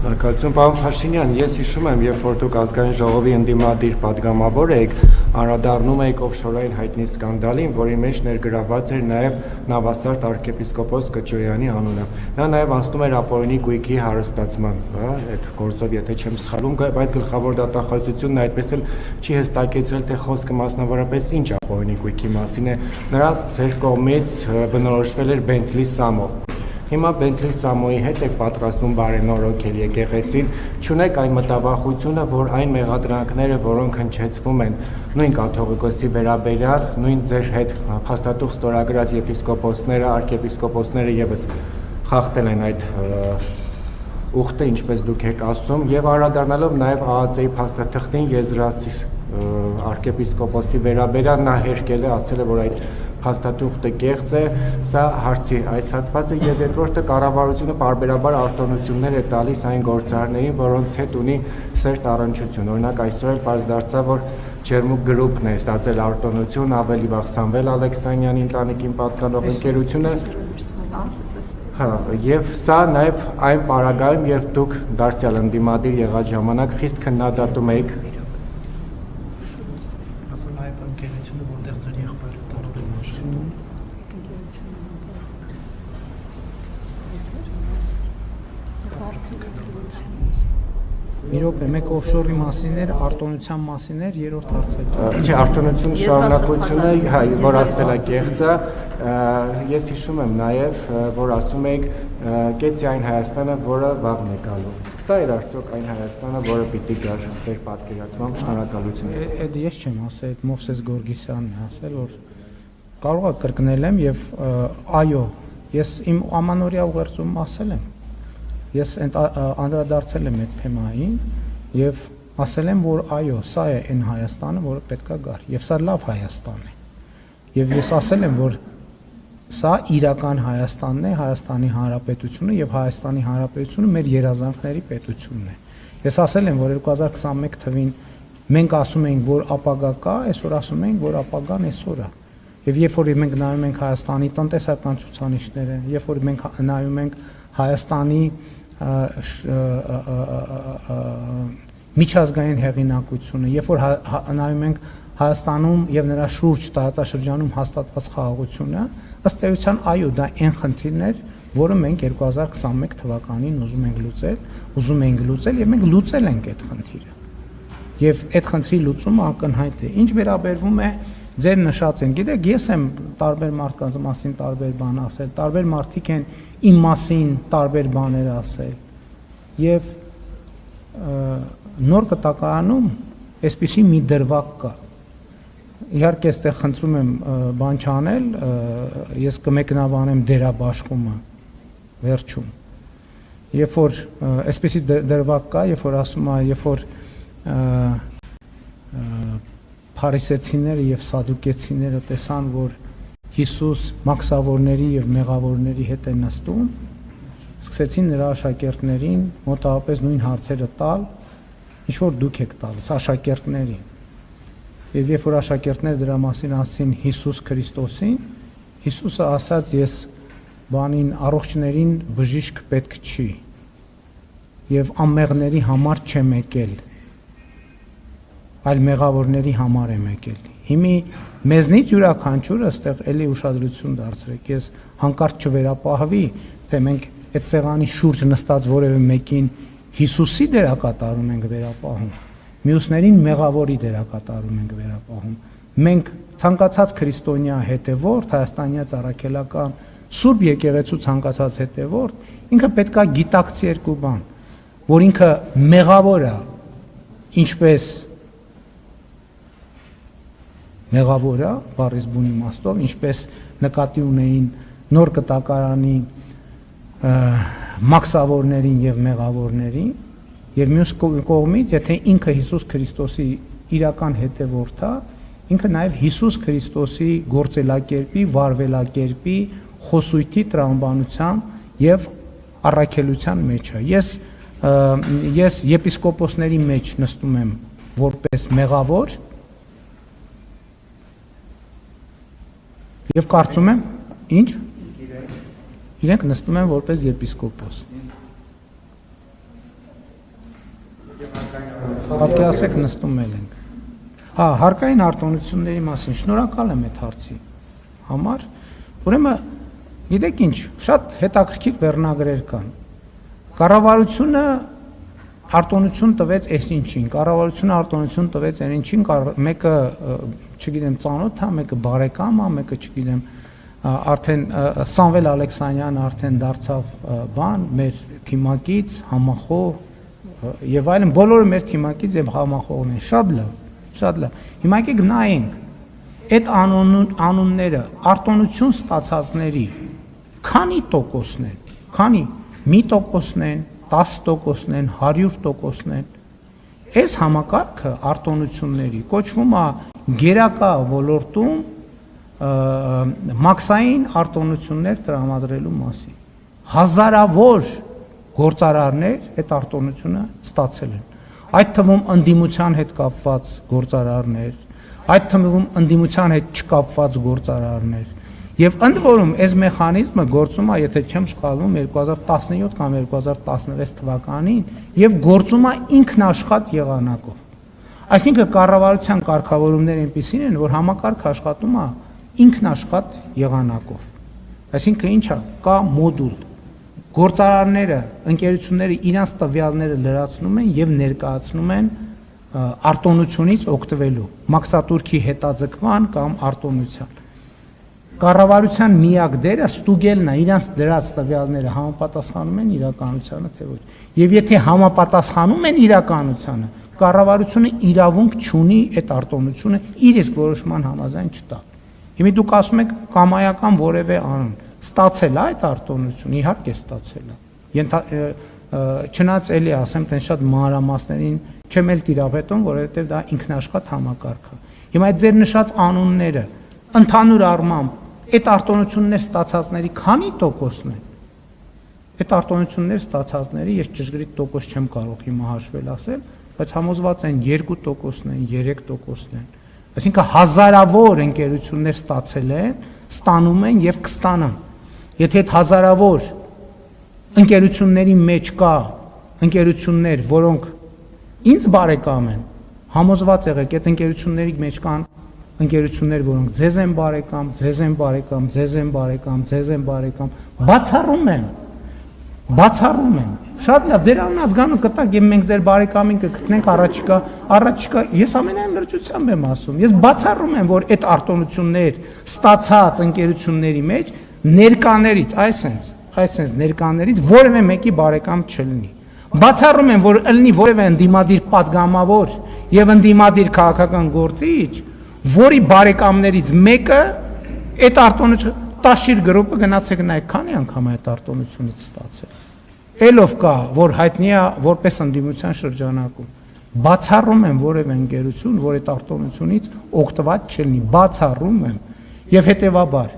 Շնորհակալություն, պարոն Փաշինյան, ես հիշում եմ, երբ որ դուք ազգային ժողովի ընդդիմադիր պատգամավոր եք, անդրադառնում եք օֆշորային հայտնի սկանդալին, որի մեջ ներգրավված էր նաև նավաստարդ arczepiskopos Կճոյանի անունը։ Նա նաև անցնում էր ապօրինի գույքի հարստացման, այդ գործով, եթե չեմ սխալվում, բայց գլխավոր դատախազությունն այդպես էլ չի հստակեցրել, թե խոսքը մասնավորապես ինչ ապօրինի գույքի մասին է։ Նրա ձեր կողմից բնորոշվել էր Bentley Samo։ Հիմա Bentley Samo-ի հետ եք պատրաստվում բարենորոգել եկեղեցին, չունեք այն մտավախությունը, որ այն մեղադրանքները, որոնք հնչեցվում են նույն կաթողիկոսի վերաբերյալ, նույն ձեր հետ փաստաթուղթ ստորագրած եպիսկոպոսները, arczepiskopos-ները եւս խախտել են այդ ուխտը, ինչպես դուք եք ասում, եւ անդրադառնալով նաեւ ԱԱԾ-ի փաստաթղթին Եզրասի arczepiskopos-ի վերաբերյալ նա հերկել է, ասել է, որ այդ փաստաթուղթը կեղծ է, սա հարցի այս հատվածը եւ երկրորդը կառավարությունը պարբերաբար արտոնություններ է տալիս այն գործարարներին, որոնց հետ ունի սերտ առնչություն։ Օրինակ այսօր էլ պարզ դարձավ, որ Ջերմուկ գրուպն է ստացել արտոնություն, ավելի վաղ Սամվել Ալեքսանյանի ընտանիքին պատկանող ընկերությունը։ Եվ սա նաեւ այն պարագայում, երբ դուք դարձյալ ընդդիմադիր եղած ժամանակ խիստ քննադատում եք Մի րոպե, մեկ օֆշորի մասին էր, արտոնության մասին էր, երրորդ հարցը։ Չէ, արտոնություն շարունակությունը, որ ասել է կեղծը, ես հիշում եմ նաև, որ ասում եք կեցի այն Հայաստանը, որը վաղն է գալու։ Սա էր արդյոք այն Հայաստանը, որը պիտի գար ձեր պատկերացմամբ, շնորհակալություն։ Այդ ես չեմ ասել, այդ Մովսես Գորգիսյանն է ասել, որ կարող է կրկնել եմ եւ այո, ես իմ ամանորյա ուղերձում ասել եմ։ Ես անդրադարձել եմ այդ թեմային եւ ասել եմ, որ այո, սա է այն Հայաստանը, որը պետքա գար, եւ սա լավ Հայաստան է։ Եվ ես ասել եմ, որ սա իրական Հայաստանն է, Հայաստանի Հանրապետությունը եւ Հայաստանի Հանրապետությունը մեր երազանքների պետությունն է։ Ես ասել եմ, որ 2021 թվին մենք ասում ենք, որ ապագա կա, այսօր ասում ենք, որ ապագան այսօր է։ Եվ երբ որ մենք նայում ենք Հայաստանի տնտեսական ցուցանիշները, երբ որ մենք նայում ենք Հայաստանի միջազգային հեղինակությունը, երբ որ նայում ենք Հայաստանում եւ նրա շուրջ տարածաշրջանում հաստատված խաղաղությունը, ըստ էության այո, դա այն խնդիրն էր, որը մենք 2021 թվականին ուզում ենք լուծել եւ մենք լուծել ենք այդ խնդիրը։ Եվ այդ խնդրի լուծումը ակնհայտ է։ Ինչ վերաբերվում է ձեր նշած են, գիտեք, ես եմ տարբեր մարդկանց մասին տարբեր բան ասել, տարբեր մարդիկ են իմ մասին տարբեր բաներ ասել եւ նոր կտակարանում այսպիսի մի դրվագ կա։ Իհարկե այստեղ խնդրում եմ բան չանել, ես կմեկնաբանեմ դերաբաշխումը վերջում։ Երբ որ այսպիսի դրվագ կա, երբ որ ասում է, երբ որ փարիսեցիները եւ սադուկեցիները տեսան, որ Հիսուս մաքսավորների եւ մեղավորների հետ է նստում, սկսեցին նրա աշակերտներին մոտավորապես նույն հարցերը տալ, ինչ որ դուք եք տալիս աշակերտներին։ Եվ երբ որ աշակերտները դրա մասին ասացին Հիսուս Քրիստոսին, Հիսուսը ասաց, ես բանին առողջներին բժիշկ պետք չի եւ անմեղների համար չեմ եկել, այլ մեղավորների համար եմ եկել։ Հիմի մեզնից յուրաքանչյուրը այստեղ էլի ուշադրություն դարձրեք, ես հանկարծ չվերապահվի, թե մենք այդ սեղանի շուրջ նստած որևէ մեկին Հիսուսի դերակատարում ենք վերապահում, մյուսներին մեղավորի դերակատարում ենք վերապահում։ Մենք ցանկացած քրիստոնյա հետևորդ, հայաստանյաց առաքելական Սուրբ եկեղեցու ցանկացած հետևորդ, ինքը պետքա գիտակցի երկու բան, որ ինքը մեղավոր է, ինչպես մեղավոր է, բառից բուն իմաստով, ինչպես նկատի ունեին նոր կտակարանի մաքսավորներին եւ մեղավորներին, եւ մյուս կողմից, եթե ինքը Հիսուս Քրիստոսի իրական հետևորդ է, ինքը նաեւ Հիսուս Քրիստոսի գործելակերպի, վարվելակերպի, խոսույթի տրամաբանության եւ առաքելության մեջ է։ Ես եպիսկոպոսների մեջ նստում եմ որպես մեղավոր եւ կարծում եմ, ինչ իրենք նստում են որպես եպիսկոպոս։ Պատկերացրեք նստում ենք։ Հա, հարկային արտոնությունների մասին շնորհակալ եմ այդ հարցի համար։ Ուրեմն, գիտեք ինչ, շատ հետաքրքիր վերնագրեր կան։ Կառավարությունը արտոնություն տվեց այսինչին, կառավարությունը արտոնություն տվեց այնինչին, մեկը, չգիտեմ, ծանոթ է, մեկը բարեկամ է, մեկը, չգիտեմ, արդեն Սամվել Ալեքսանյանը արդեն դարձավ բան, մեր թիմակից, համախոհ եւ այլն, բոլորը մեր թիմակից եւ համախոհն են, շատ լավ, շատ լավ։ Հիմա եկեք նայենք այդ անունները արտոնություն ստացածների քանի տոկոսն են, քանի մի տոկոսն են, 10%-ն են, 100%-ն են։ Այս համակարգը արտոնությունների կոչվում է գերակա ոլորտում մաքսային արտոնություններ տրամադրելու մասին։ Հազարավոր գործարարներ այդ արտոնությունը ստացել են։ Այդ թվում ընդդիմության հետ կապված գործարարներ, այդ թվում ընդդիմության հետ չկապված գործարարներ։ Եվ ընդ որում այս մեխանիզմը գործում է, եթե չեմ սխալվում, 2017 կամ 2016 թվականին եւ գործում է ինքնաշխատ եղանակով։ Այսինքն կառավարության կարգավորումները այնպիսին են, որ համակարգը աշխատում է ինքնաշխատ եղանակով։ Այսինքն ինչա, կա մոդուլ։ Գործարարները, ընկերությունները իրանց տվյալները լրացնում են եւ ներկայացնում են արտոնությունից օգտվելու, մաքսատուրքի հետաձգման կամ արտոնության։ Կառավարության միակ դերը ստուգելն է, իրանց դրած տվյալները համապատասխանում են իրականությանը, թե ոչ։ Եվ եթե համապատասխանում են իրականությանը, կառավարությունը իրավունք չունի այդ արտոնությունը իր իսկ որոշման համաձայն չտալ։ Հիմա դուք ասում եք կամայական որևէ անուն, ստացել է այդ արտոնությունը, իհարկե ստացել է։ Չնայած էլի ասեմ, թե շատ մանրամասներին չեմ էլ տիրապետում, որովհետև դա ինքնաշխատ համակարգ է։ Հիմա այդ ձեր նշած անունները ընդհանուր առմամբ այդ արտոնություններ ստացածների քանի տոկոսն են։ Այդ արտոնություններ ստացածների ես ճշգրիտ տոկոս չեմ կարող հիմա հաշվել ասել, բայց համոզված են 2%-ն են, 3%-ն են։ Այսինքն հազարավոր ընկերություններ ստացել են, ստանում են եւ կստանան։ Եթե այդ հազարավոր ընկերությունների մեջ կա ընկերություններ, որոնք ինձ բարեկամ են, համոզված եղեք, այդ ընկերությունների մեջ կան ընկերություններ, որոնք ձեզ են բարեկամ, ձեզ են բարեկամ, ձեզ են բարեկամ, ձեզ են բարեկամ, բացառում են, շատ լավ, ձեր անազգանում կտակ եւ մենք ձեր բարեկամին կգտնենք առաջիկա, ես ամենայն լրջությամբ եմ ասում, ես բացառում եմ, որ այդ արտոնություններ ստացած ընկերությունների մեջ ներկաներից, այսպես ներկաներից որևէ մեկի բարեկամ չլինի։ Բացառում եմ, որ ըլնի որևէ ընդդիմադիր падգամավոր եւ ընդդիմադիր քաղաքական գործիչ, որի բարեկամներից մեկը այդ արտոնությունը տաշիր գրոպը գնացեք նայեք քանի անգամ այդ արտոնությունից ստացել։ Էլով կա, որ հայտնի է որպես ընդդիմության շրջանակում։ Բացառում եմ որևէ ընկերություն, որ այդ արտոնությունից օգտված չլինի, բացառում եմ։ Եվ հետեւաբար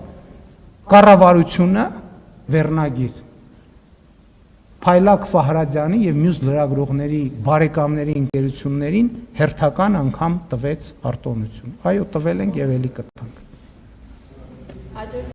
կառավարությունը վերնագիր Փայլակ Ֆահրադյանի եւ մյուս լրագրողների բարեկամների ընկերություններին հերթական անգամ տվեց արտոնություն։ Այո, տվել ենք եւ ելի կտա։